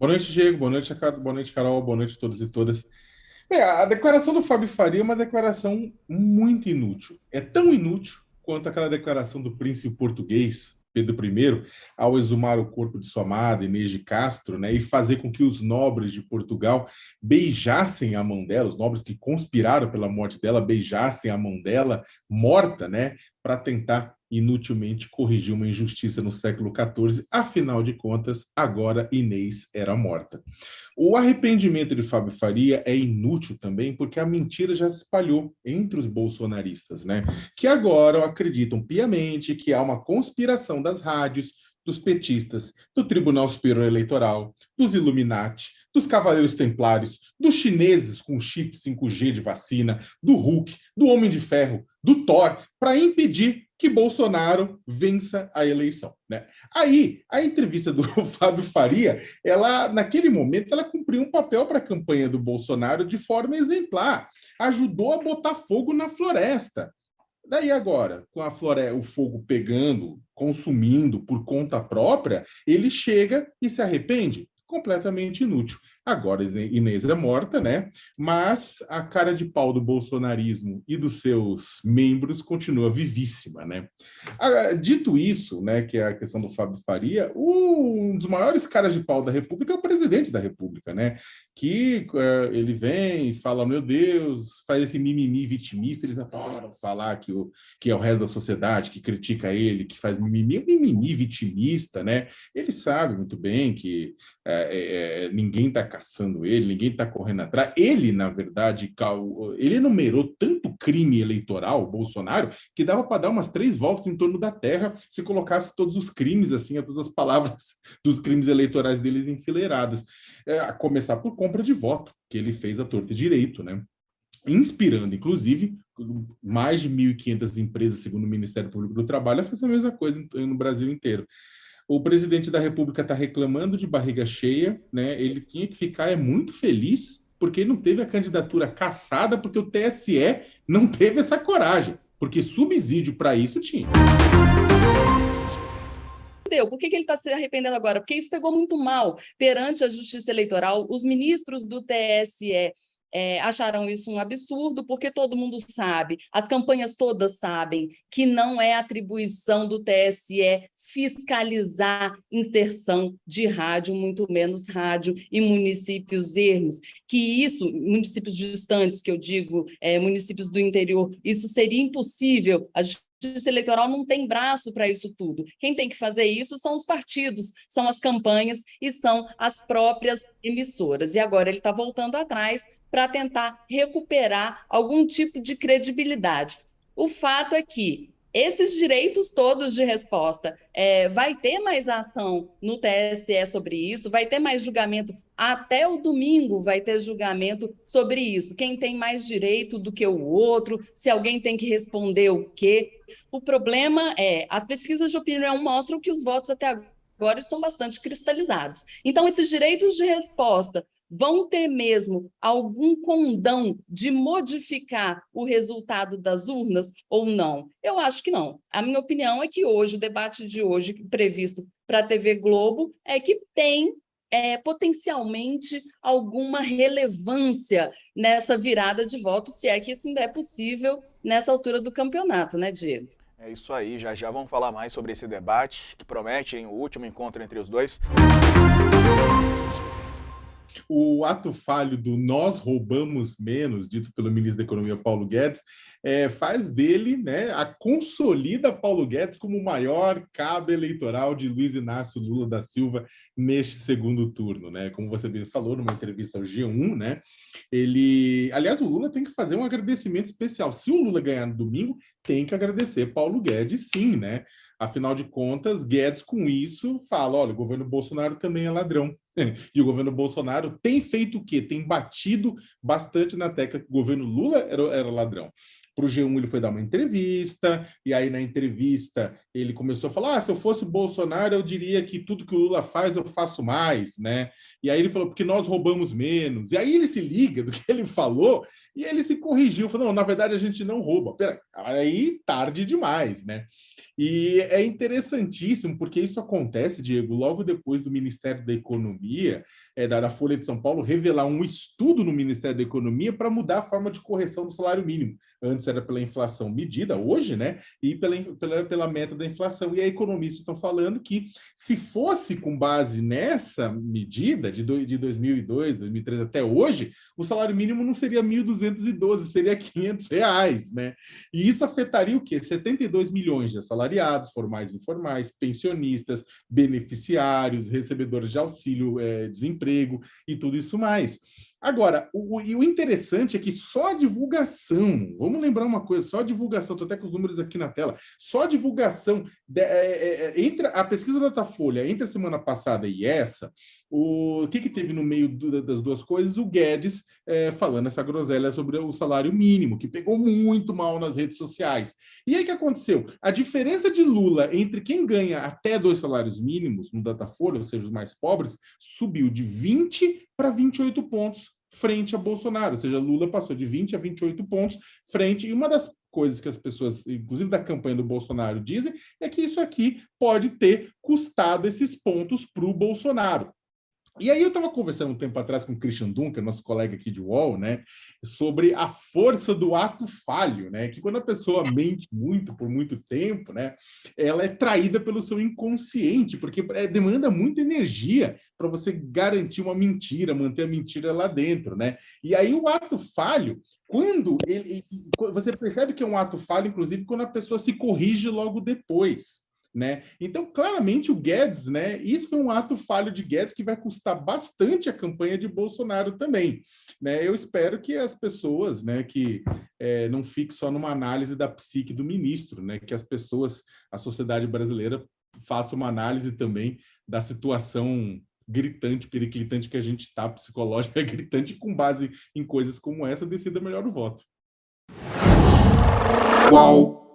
Boa noite, Diego. Boa noite, Carol. Boa noite a todos e todas. A declaração do Fábio Faria é uma declaração muito inútil. É tão inútil quanto aquela declaração do príncipe português, Pedro I, ao exumar o corpo de sua amada, Inês de Castro, né, e fazer com que os nobres de Portugal beijassem a mão dela, os nobres que conspiraram pela morte dela, beijassem a mão dela, morta, né, para tentar inutilmente corrigir uma injustiça no século XIV. Afinal de contas, agora Inês era morta. O arrependimento de Fábio Faria é inútil também, porque a mentira já se espalhou entre os bolsonaristas, né? Que agora acreditam piamente que há uma conspiração das rádios, dos petistas, do Tribunal Superior Eleitoral, dos Illuminati, dos Cavaleiros Templários, dos chineses com chip 5G de vacina, do Hulk, do Homem de Ferro, do Thor, para impedir que Bolsonaro vença a eleição, né? Aí, a entrevista do Fábio Faria, ela, naquele momento, ela cumpriu um papel para a campanha do Bolsonaro de forma exemplar. Ajudou a botar fogo na floresta. Daí agora, com o fogo pegando, consumindo por conta própria, ele chega e se arrepende? Completamente inútil. Agora Inês é morta, né? Mas a cara de pau do bolsonarismo e dos seus membros continua vivíssima, né? Dito isso, né, que é a questão do Fábio Faria, um dos maiores caras de pau da República é o presidente da República, né? Que ele vem e fala, meu Deus, faz esse mimimi vitimista, eles adoram falar que é o resto da sociedade que critica ele, que faz mimimi vitimista, né? Ele sabe muito bem que ninguém está caçando ele, ninguém está correndo atrás. Ele, na verdade, ele enumerou tanto crime eleitoral, Bolsonaro, que dava para dar umas 3 voltas em torno da Terra se colocasse todos os crimes, assim, todas as palavras dos crimes eleitorais deles enfileiradas. A começar por compra de voto, que ele fez à torta e direito, né? Inspirando, inclusive, mais de 1.500 empresas, segundo o Ministério Público do Trabalho, a fazer a mesma coisa no Brasil inteiro. O presidente da República está reclamando de barriga cheia, né? Ele tinha que ficar muito feliz porque ele não teve a candidatura cassada, porque o TSE não teve essa coragem, porque subsídio para isso tinha. Por que ele está se arrependendo agora? Porque isso pegou muito mal perante a Justiça Eleitoral. Os ministros do TSE acharam isso um absurdo, porque todo mundo sabe, as campanhas todas sabem, que não é atribuição do TSE fiscalizar inserção de rádio, muito menos rádio em municípios ermos, que isso, municípios distantes, que eu digo, municípios do interior, isso seria impossível. A Justiça Eleitoral não tem braço para isso tudo. Quem tem que fazer isso são os partidos, são as campanhas e são as próprias emissoras. E agora ele está voltando atrás para tentar recuperar algum tipo de credibilidade. O fato é que esses direitos todos de resposta, vai ter mais ação no TSE sobre isso, vai ter mais julgamento, até o domingo vai ter julgamento sobre isso, quem tem mais direito do que o outro, se alguém tem que responder o quê. O problema é, as pesquisas de opinião mostram que os votos até agora estão bastante cristalizados. Então, esses direitos de resposta vão ter mesmo algum condão de modificar o resultado das urnas ou não? Eu acho que não. A minha opinião é que hoje, o debate de hoje, previsto para a TV Globo, é que tem potencialmente alguma relevância nessa virada de voto, se é que isso ainda é possível nessa altura do campeonato, né, Diego? É isso aí, já já vamos falar mais sobre esse debate, que promete, hein, o último encontro entre os dois. O ato falho do nós roubamos menos, dito pelo ministro da Economia Paulo Guedes, faz dele, né, consolida Paulo Guedes como o maior cabo eleitoral de Luiz Inácio Lula da Silva neste segundo turno, né? Como você falou numa entrevista ao G1, né? Aliás, o Lula tem que fazer um agradecimento especial. Se o Lula ganhar no domingo, tem que agradecer Paulo Guedes, sim, né? Afinal de contas, Guedes, com isso, fala: olha, o governo Bolsonaro também é ladrão. E o governo Bolsonaro tem feito o quê? Tem batido bastante na tecla que o governo Lula era ladrão. Para o G1 ele foi dar uma entrevista, e aí na entrevista ele começou a falar: se eu fosse Bolsonaro, eu diria que tudo que o Lula faz, eu faço mais, né? E aí ele falou, porque nós roubamos menos. E aí ele se liga do que ele falou, e ele se corrigiu, falou, não, na verdade a gente não rouba. Pera, aí tarde demais, né? E é interessantíssimo, porque isso acontece, Diego, logo depois do Ministério da Economia, da Folha de São Paulo, revelar um estudo no Ministério da Economia para mudar a forma de correção do salário mínimo. Antes era pela inflação medida, hoje, né? E pela meta da inflação. E aí, economistas estão falando que, se fosse com base nessa medida, de 2002, 2003 até hoje, o salário mínimo não seria 1.212, seria R$ 500, né? E isso afetaria o quê? 72 milhões de assalariados, formais e informais, pensionistas, beneficiários, recebedores de auxílio, desemprego e tudo isso mais. Agora, o interessante é que só a divulgação, vamos lembrar uma coisa, só a divulgação, estou até com os números aqui na tela, só a divulgação, entre a pesquisa da Datafolha, entre a semana passada e essa, o que teve no meio das duas coisas? O Guedes falando essa groselha sobre o salário mínimo, que pegou muito mal nas redes sociais. E aí o que aconteceu? A diferença de Lula entre quem ganha até 2 salários mínimos no Datafolha, ou seja, os mais pobres, subiu de 20 para 28 pontos frente a Bolsonaro. Ou seja, Lula passou de 20 a 28 pontos frente. E uma das coisas que as pessoas, inclusive da campanha do Bolsonaro, dizem é que isso aqui pode ter custado esses pontos para o Bolsonaro. E aí eu estava conversando um tempo atrás com o Christian Dunker, nosso colega aqui de UOL, né, sobre a força do ato falho, né, que quando a pessoa mente muito por muito tempo, né, ela é traída pelo seu inconsciente, porque demanda muita energia para você garantir uma mentira, manter a mentira lá dentro, né? E aí o ato falho, quando você percebe que é um ato falho, inclusive, quando a pessoa se corrige logo depois. Né? Então, claramente, o Guedes, né? Isso foi um ato falho de Guedes que vai custar bastante a campanha de Bolsonaro também. Né? Eu espero que as pessoas, né, que não fiquem só numa análise da psique do ministro, né? Que as pessoas, a sociedade brasileira, faça uma análise também da situação gritante, periclitante que a gente está, psicológica gritante, e com base em coisas como essa, decida melhor o voto. Qual?